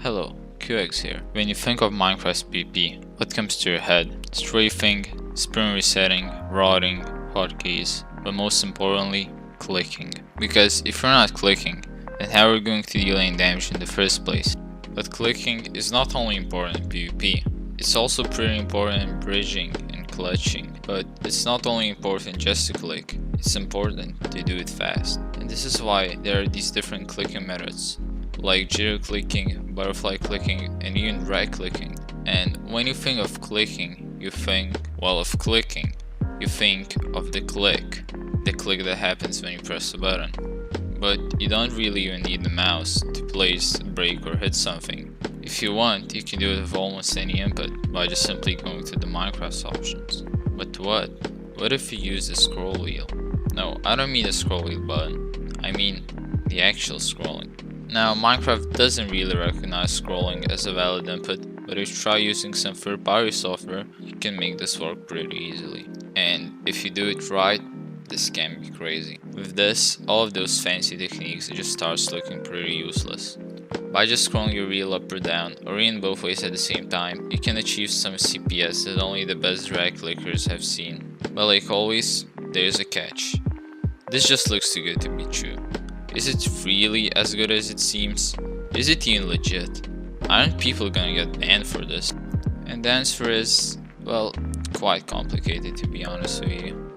Hello, Quexx here. When you think of Minecraft PvP, what comes to your head? Strafing, sprint resetting, rotting, hotkeys, but most importantly, clicking. Because if you're not clicking, then how are you going to deal any damage in the first place? But clicking is not only important in PvP, it's also pretty important in bridging and clutching. But it's not only important just to click, it's important to do it fast. And this is why there are these different clicking methods, like jitter clicking, butterfly clicking, and even right clicking. And when you think of clicking, you think, well, of clicking, you think of the click that happens when you press the button. But you don't really even need the mouse to place, break, or hit something. If you want, you can do it with almost any input by just simply going to the Minecraft options. But what? What if you use the scroll wheel? No, I don't mean the scroll wheel button, I mean the actual scrolling. Now, Minecraft doesn't really recognize scrolling as a valid input, but if you try using some third-party software, you can make this work pretty easily. And if you do it right, this can be crazy. With this, all of those fancy techniques just starts looking pretty useless. By just scrolling your wheel up or down, or in both ways at the same time, you can achieve some CPS that only the best drag clickers have seen. But like always, there's a catch. This just looks too good to be true. Is it really as good as it seems? Is it even legit? Aren't people gonna get banned for this? And the answer is, well, quite complicated to be honest with you.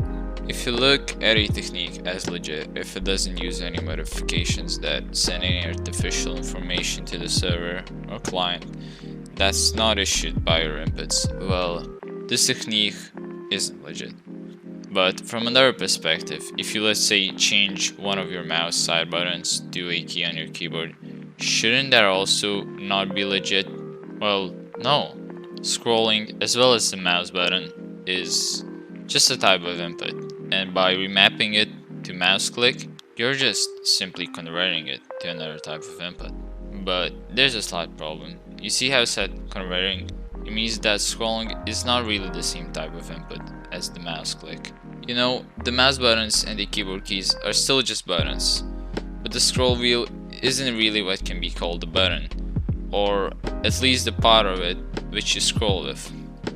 If you look at a technique as legit, if it doesn't use any modifications that send any artificial information to the server or client that's not issued by your inputs, well, this technique isn't legit. But from another perspective, if you let's say change one of your mouse side buttons to a key on your keyboard, shouldn't that also not be legit? Well, no. Scrolling as well as the mouse button is just a type of input, and by remapping it to mouse click, you're just simply converting it to another type of input. But there's a slight problem. You see how I said converting? It means that scrolling is not really the same type of input as the mouse click. You know, the mouse buttons and the keyboard keys are still just buttons, but the scroll wheel isn't really what can be called a button, or at least the part of it which you scroll with.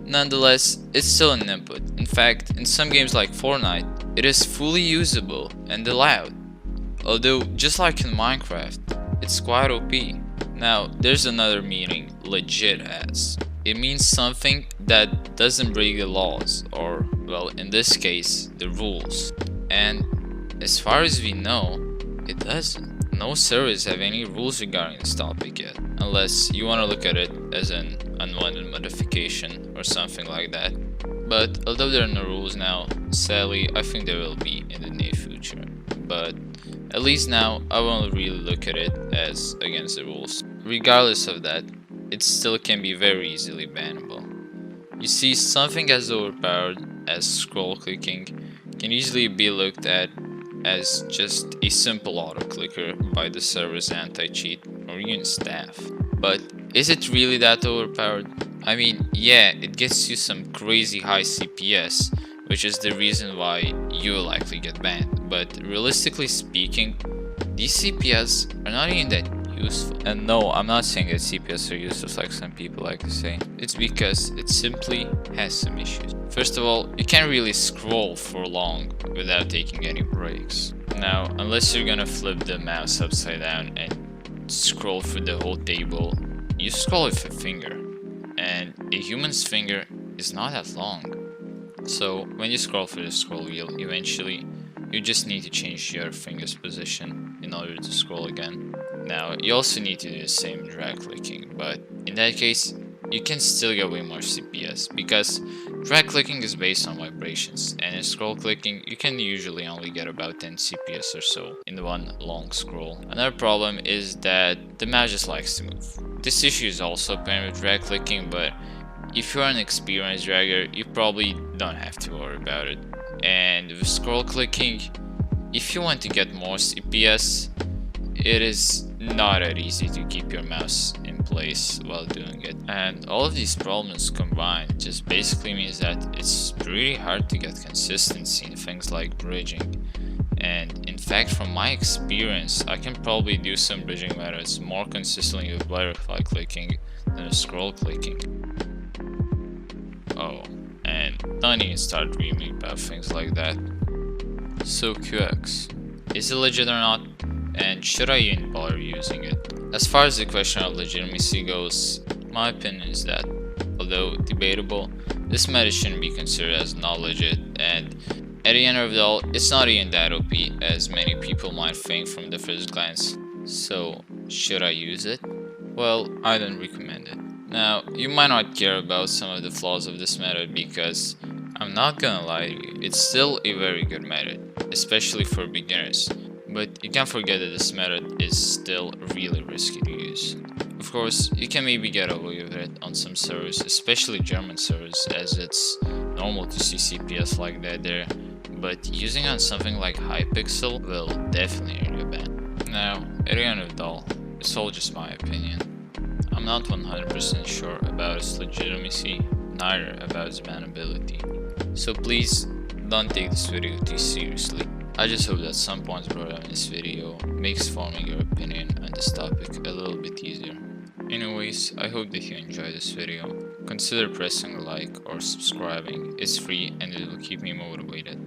Nonetheless, it's still an input. In fact, in some games like Fortnite, it is fully usable and allowed. Although, just like in Minecraft, it's quite OP. Now, there's another meaning legit has. It means something that doesn't break the laws, or, well, in this case, the rules. And as far as we know, it doesn't. No servers have any rules regarding this topic yet, unless you want to look at it as an unwanted modification or something like that. But although there are no rules now, sadly, I think there will be in the near future. But at least now, I won't really look at it as against the rules. Regardless of that, it still can be very easily bannable. You see, something as overpowered as scroll clicking can easily be looked at as just a simple auto clicker by the server's anti-cheat or even staff. But is it really that overpowered? I mean, yeah, it gets you some crazy high CPS, which is the reason why you will likely get banned. But realistically speaking, these CPS are not even that useful. And no, I'm not saying that CPS are useless like some people like to say. It's because it simply has some issues. First of all, you can't really scroll for long without taking any breaks. Now, unless you're gonna flip the mouse upside down and scroll through the whole table, you scroll with a finger. And a human's finger is not that long. So when you scroll through the scroll wheel, eventually you just need to change your finger's position in order to scroll again. Now, you also need to do the same drag clicking, but in that case, you can still get way more CPS, because drag clicking is based on vibrations, and in scroll clicking, you can usually only get about 10 CPS or so in one long scroll. Another problem is that the mouse just likes to move. This issue is also apparent with drag clicking, but if you're an experienced dragger, you probably don't have to worry about it. And with scroll clicking, if you want to get more CPS, it is not that easy to keep your mouse in place while doing it. And all of these problems combined just basically means that it's pretty hard to get consistency in things like bridging. And in fact, from my experience, I can probably do some bridging methods more consistently with butterfly clicking than with scroll clicking. Oh, and don't even start dreaming about things like that. So Quexx, is it legit or not? And should I even bother using it? As far as the question of legitimacy goes, my opinion is that, although debatable, this method shouldn't be considered as not legit, and at the end of it all, it's not even that OP as many people might think from the first glance. So, should I use it? Well, I don't recommend it. Now, you might not care about some of the flaws of this method because, I'm not gonna lie to you, it's still a very good method, especially for beginners. But you can't forget that this method is still really risky to use. Of course, you can maybe get away with it on some servers, especially German servers, as it's normal to see CPS like that there, but using on something like Hypixel will definitely earn you a ban. Now, at the end of it all, it's all just my opinion. I'm not 100% sure about its legitimacy, neither about its bannability. So please, don't take this video too seriously. I just hope that some points brought up in this video makes forming your opinion on this topic a little bit easier. Anyways, I hope that you enjoyed this video. Consider pressing like or subscribing, it's free and it will keep me motivated.